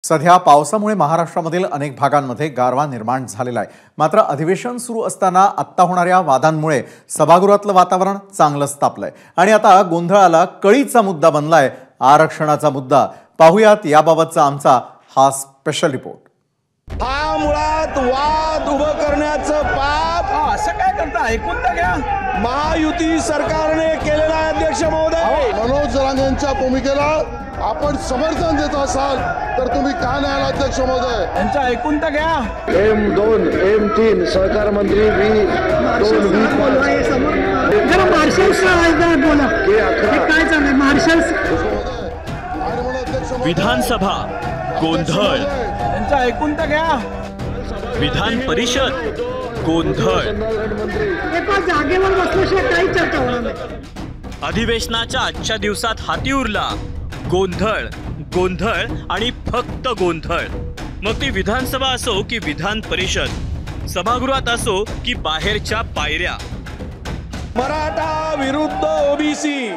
सध्या पावसामुळे महाराष्ट्रामधील अनेक भागांमध्ये गारवा निर्माण झालेला आहे। मात्र अधिवेशन सुरू असताना आत्ता होणाऱ्या वादांमुळे सभागृहातलं वातावरण चांगलंच तापलंय आणि आता गोंधळाला कळीचा मुद्दा बनलाय आरक्षणाचा मुद्दा। पाहूयात याबाबतचा आमचा हा स्पेशल रिपोर्ट। हा मुळात वाद उभं करण्याचं पाप असं काय करता ऐकून तर घ्या। महायुती सरकारने केलेला आहे। अध्यक्ष महोदय, मनोज जरांगेंच्या भूमिकेला आपण समर्थन देत असाल तर तुम्ही का नाही आला अध्यक्ष महोदय? त्यांचं ऐकून तर घ्या। M2 M3 सहकार मंत्री V2 विधानसभा गोंधळ, त्यांचं ऐकून तर घ्या। विधान परिषद गोंधळ, जागेवर बसल्याशिवाय काही चर्चा होणार नाही। अधिवेशनाच्या आजच्या दिवसात हाती उरला गोंधळ, गोंधळ आणि फक्त गोंधळ। मग ती विधानसभा असो की विधान परिषद, सभागृहात असो की बाहेरच्या पायऱ्या। मराठा विरुद्ध ओबीसी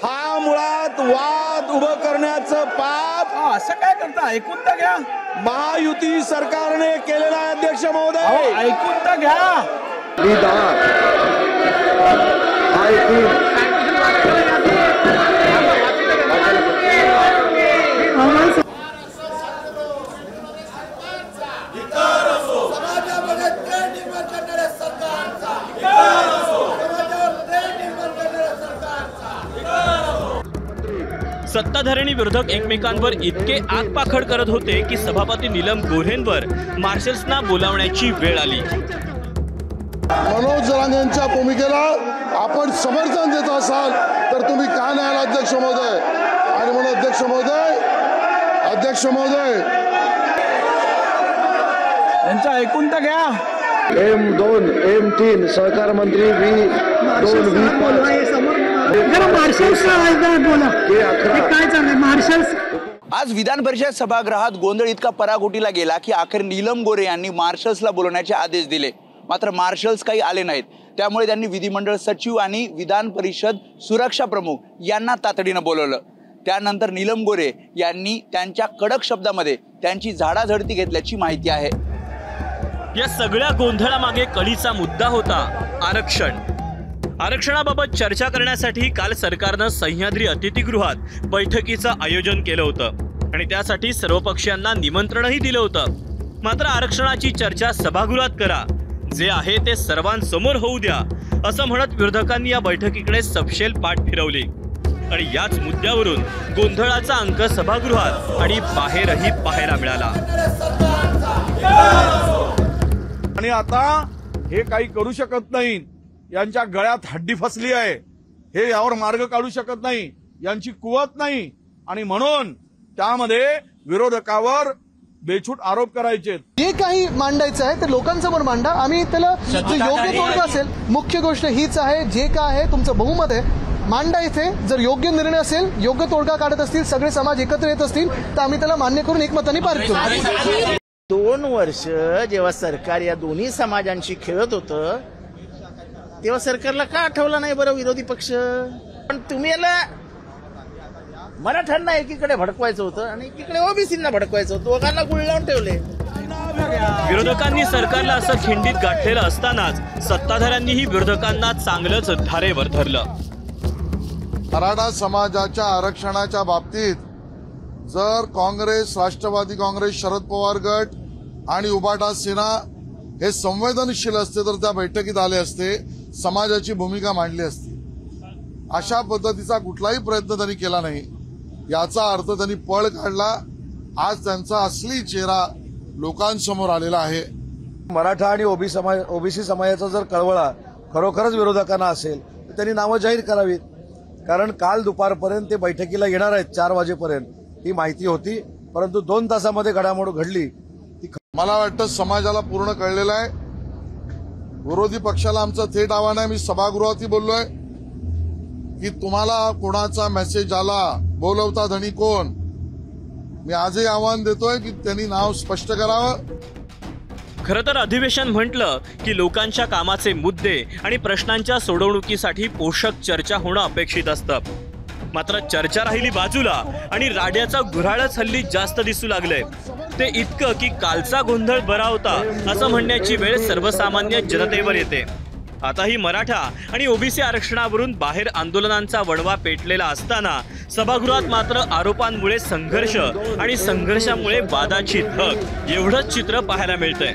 हा मुळात वाद उभं करण्याचं पाप असं काय करता ऐकून तर घ्या। महायुती सरकारने केलेला आहे। अध्यक्ष महोदय, ऐकून तर घ्या। सत्ताधारी विरोधक एकमेकांवर इतके आगपाखड करत होते की सभापती नीलम गोऱ्हेंवर मार्शल्सना बोलावण्याची वेळ आली। मनोज जरांगेंच्या भूमिकेला आपण समर्थन देत असाल तर तुम्ही का नाही आला अध्यक्ष महोदय? आणि म्हणून अध्यक्ष महोदय त्यांचं ऐकून तर घ्या। M2 M3 सहकार मंत्री आज विधान परिषद सभागृहात गोंधळ इतका पराकोटीला गेला की अखेर नीलम गोरे यांनी मार्शल्सला बोलवण्याचे आदेश दिले। मात्र मार्शल्स काही आले नाहीत, त्यामुळे त्यांनी विधिमंडळ सचिव आणि विधान परिषद सुरक्षा प्रमुख यांना तातडीनं बोलवलं। त्यानंतर नीलम गोरे यांनी त्यांच्या कडक शब्दामध्ये त्यांची झाडाझडती घेतल्याची माहिती आहे। या सगळ्या गोंधळामागे कळीचा मुद्दा होता आरक्षण। आरक्षणाबाबत चर्चा करण्यासाठी काल सरकारनं सह्याद्री अतिथीगृहात बैठकीचं आयोजन केलं होतं आणि त्यासाठी सर्व पक्षांना निमंत्रणही दिलं होतं। मात्र आरक्षणाची चर्चा सभागृहात करा, जे आहे ते सर्वांसमोर होऊ द्या असं म्हणत विरोधकांनी या बैठकीकडे सपशेल पाठ फिरवली आणि याच मुद्द्यावरून गोंधळाचा अंक सभागृहात आणि बाहेरही पाहायला मिळाला। आणि आता हे काही करू शकत नाही, यांच्या गळ्यात हड्डी फसली आहे, हे यावर मार्ग काढू शकत नाही, यांची कुवत नाही आणि म्हणून त्यामध्ये विरोधकावर बेछूट आरोप करायचे। जे काही मांडायचं आहे ते लोकांसमोर मांडा, आम्ही त्याला जे योग्य तोडगा असेल। मुख्य गोष्ट हीच आहे, जे काय आहे तुमचं बहुमत आहे मांडा इथे। जर योग्य निर्णय असेल, योग्य तोडगा काढत असतील, सगळे समाज एकत्र येत असतील तर आम्ही त्याला मान्य करून एकमताने पारित करू। 2 वर्ष जेव्हा सरकार या दोन्ही समाजांशी खेळत होतं तेव्हा सरकारला का आठवलं नाही बरं विरोधी पक्ष? पण तुम्ही याला मराठ्यांना एकीकडे भडकवायचं होतं आणि एकीकडे ओबीसींना भडकवायचं होतं, दोघांना गुळ लावून ठेवले। विरोधकांनी सरकारला असं खिंडीत गाठलेलं असतानाच सत्ताधाऱ्यांनीही विरोधकांना चांगलंच धारेवर धरलं। मराठा समाजाच्या आरक्षणाच्या बाबतीत जर काँग्रेस, राष्ट्रवादी काँग्रेस, शरद पवार गट आणि उबाटा सेना हे संवेदनशील असते तर त्या बैठकीत आले असते, समाजाची भूमिका मांडली असती। अशा पद्धतीचा कुठलाही प्रयत्न त्यांनी केला नाही, याचा अर्थ त्यांनी पळ काढला। आज त्यांचा असली चेहरा लोकांसमोर आलेला आहे। मराठा आणि ओबीसी समाजाचा जर कळवळा खरोखरच विरोधकांना असेल तर त्यांनी नावं जाहीर करावीत, कारण काल दुपारपर्यंत ते बैठकीला येणार आहेत 4 वाजेपर्यंत ही माहिती होती, परंतु 2 तासामध्ये घडामोड घडली। मला वाटतं समाजाला पूर्ण कळलेलं आहे। विरोधी पक्षाला आमचं थेट आव्हान आहे, मी सभागृहातही बोललोय की तुम्हाला कोणाचा मेसेज आला, बोलवता धणी कोण? मी आजही आव्हान देतोय की त्यांनी नाव स्पष्ट करावं। खरं तर अधिवेशन म्हटलं की लोकांच्या कामाचे मुद्दे आणि प्रश्नांच्या सोडवणुकीसाठी पोषक चर्चा होणं अपेक्षित असतं। मात्र चर्चा राहिली बाजूला आणि राड्याचा गुऱ्हाळच हल्ली जास्त दिसू लागलंय. ते इतकं की कालचा गोंधळ बरा होता असं म्हणण्याची वेळ सर्वसामान्य जनतेवर येते. आताही मराठा आणि ओबीसी आरक्षणावरून बाहेर आंदोलनांचा वणवा पेटलेला असताना सभागृहात मात्र आरोपांमुळे संघर्ष आणि संघर्षामुळे वादाची धग एवढंच चित्र पाहायला मिळतंय.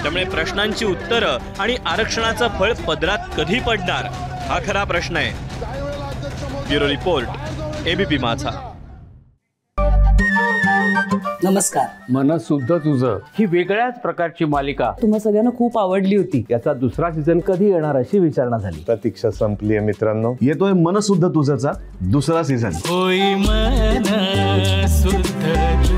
त्यामुळे प्रश्नांची उत्तरं आणि आरक्षणाचं फळ पदरात कधी पडणार हा खरा प्रश्न आहे. ब्युरो रिपोर्ट, एबीपी माझा. नमस्कार. मन सुद्धा तुझं ही वेगळ्याच प्रकारची मालिका तुम्हा सगळ्यांना खूप आवडली होती. याचा दुसरा सीझन कधी येणार अशी विचारणा झाली. प्रतीक्षा संपलीये मित्रांनो. येतोय मन सुद्धा तुझाचा दुसरा सीझन. होई मन सुद्धा